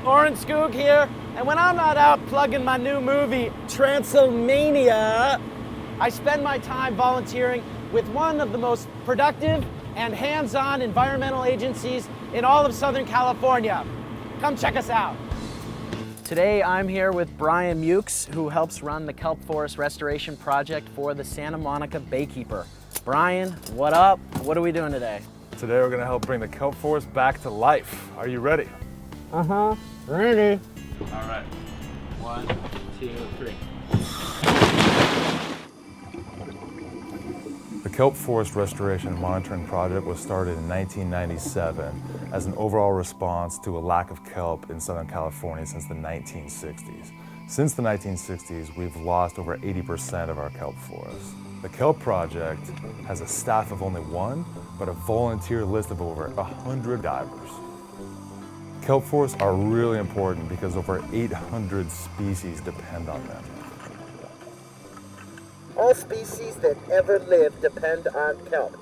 Oren Skoog here, and when I'm not out plugging my new movie, Transylmania, I spend my time volunteering with one of the most productive and hands-on environmental agencies in all of Southern California. Come check us out. Today I'm here with Brian Mukes, who helps run the kelp forest restoration project for the Santa Monica Baykeeper. Brian, what up? What are we doing today? Today we're going to help bring the kelp forest back to life. Are you ready? Uh-huh, ready. All right. 1, 2, 3. The Kelp Forest Restoration and Monitoring Project was started in 1997 as an overall response to a lack of kelp in Southern California since the 1960s. Since the 1960s, we've lost over 80% of our kelp forests. The Kelp Project has a staff of only 1, but a volunteer list of over 100 divers. Kelp forests are really important because over 800 species depend on them. All species that ever live depend on kelp.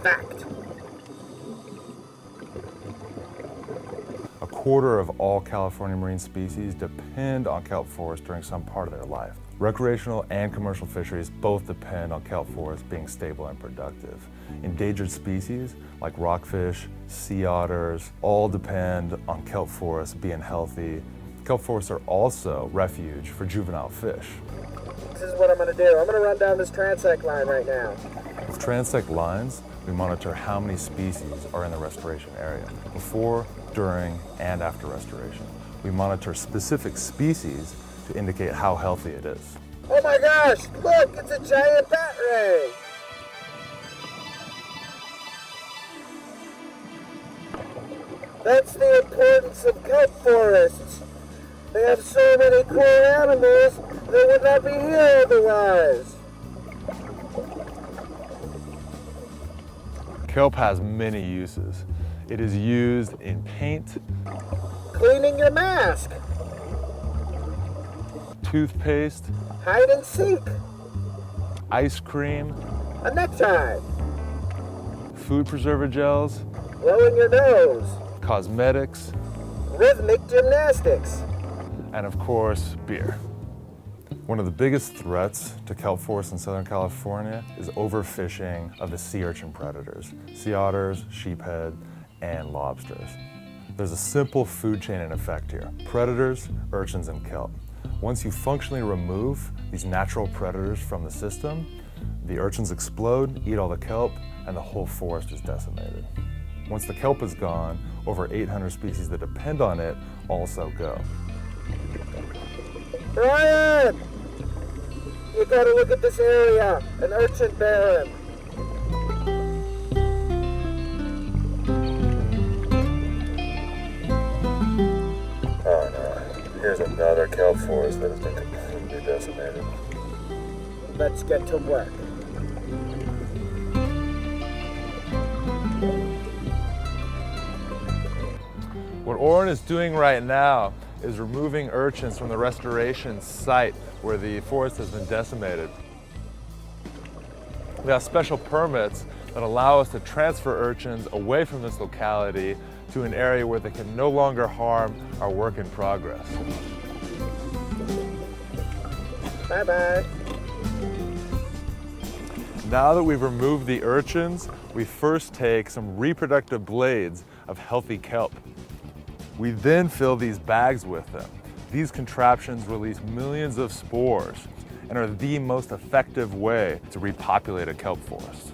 Fact. A quarter of all California marine species depend on kelp forests during some part of their life. Recreational and commercial fisheries both depend on kelp forests being stable and productive. Endangered species like rockfish, sea otters, all depend on kelp forests being healthy. Kelp forests are also refuge for juvenile fish. This is what I'm going to do. I'm going to run down this transect line right now. With transect lines, we monitor how many species are in the restoration area, before, during, and after restoration. We monitor specific species to indicate how healthy it is. Oh my gosh! Look, it's a giant bat ray! That's the importance of kelp forests. They have so many cool animals that would not be here otherwise. Kelp has many uses. It is used in paint, Cleaning your mask, toothpaste, hide and seek, ice cream, a necktie, food preserver gels, blowing your nose, cosmetics, rhythmic gymnastics. and of course, beer. One of the biggest threats to kelp forests in Southern California is overfishing of the sea urchin predators, sea otters, sheephead, and lobsters. There's a simple food chain in effect here: predators, urchins, and kelp. Once you functionally remove these natural predators from the system, the urchins explode, eat all the kelp, and the whole forest is decimated. Once the kelp is gone, over 800 species that depend on it also go. Brian! You gotta look at this area, an urchin barren. Oh no, here's another kelp forest that has been completely decimated. Let's get to work. What Oren is doing right now is removing urchins from the restoration site where the forest has been decimated. We have special permits that allow us to transfer urchins away from this locality to an area where they can no longer harm our work in progress. Bye-bye. Now that we've removed the urchins, we first take some reproductive blades of healthy kelp. We then fill these bags with them. These contraptions release millions of spores and are the most effective way to repopulate a kelp forest.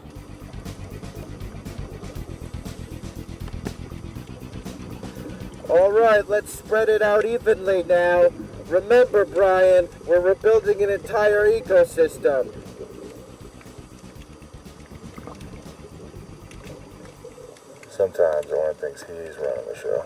All right, let's spread it out evenly now. Remember, Brian, we're rebuilding an entire ecosystem. Sometimes Oren thinks he's running the show.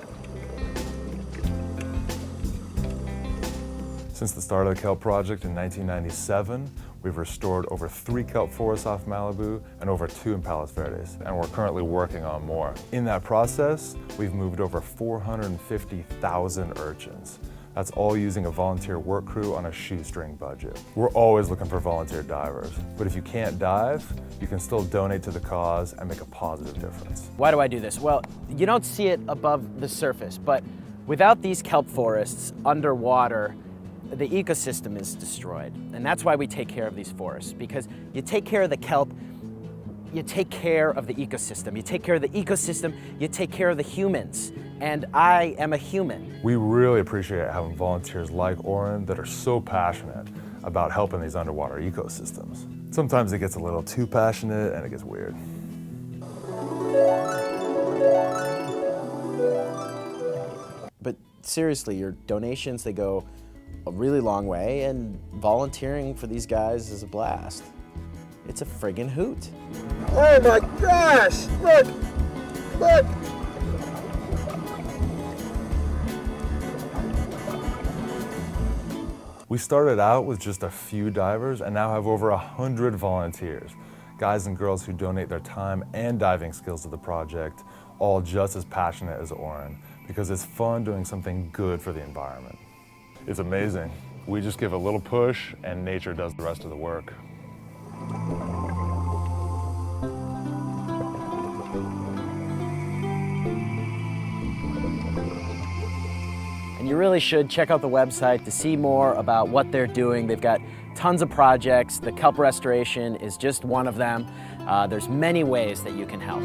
Since the start of the Kelp Project in 1997, we've restored over 3 kelp forests off Malibu and over 2 in Palos Verdes, and we're currently working on more. In that process, we've moved over 450,000 urchins. That's all using a volunteer work crew on a shoestring budget. We're always looking for volunteer divers, but if you can't dive, you can still donate to the cause and make a positive difference. Why do I do this? Well, you don't see it above the surface, but Without these kelp forests underwater, the ecosystem is destroyed. And that's why we take care of these forests, because you take care of the kelp, you take care of the ecosystem. You take care of the ecosystem, you take care of the humans. And I am a human. We really appreciate having volunteers like Oren that are so passionate about helping these underwater ecosystems. Sometimes it gets a little too passionate and it gets weird. But seriously, your donations, they go a really long way, and volunteering for these guys is a blast. It's a friggin' hoot. Oh my gosh! Look! Look! We started out with just a few divers and now have over 100 volunteers, guys and girls who donate their time and diving skills to the project, all just as passionate as Oren, because it's fun doing something good for the environment. It's amazing. We just give a little push and nature does the rest of the work. And you really should check out the website to see more about what they're doing. They've got tons of projects. The kelp restoration is just one of them. There's many ways that you can help.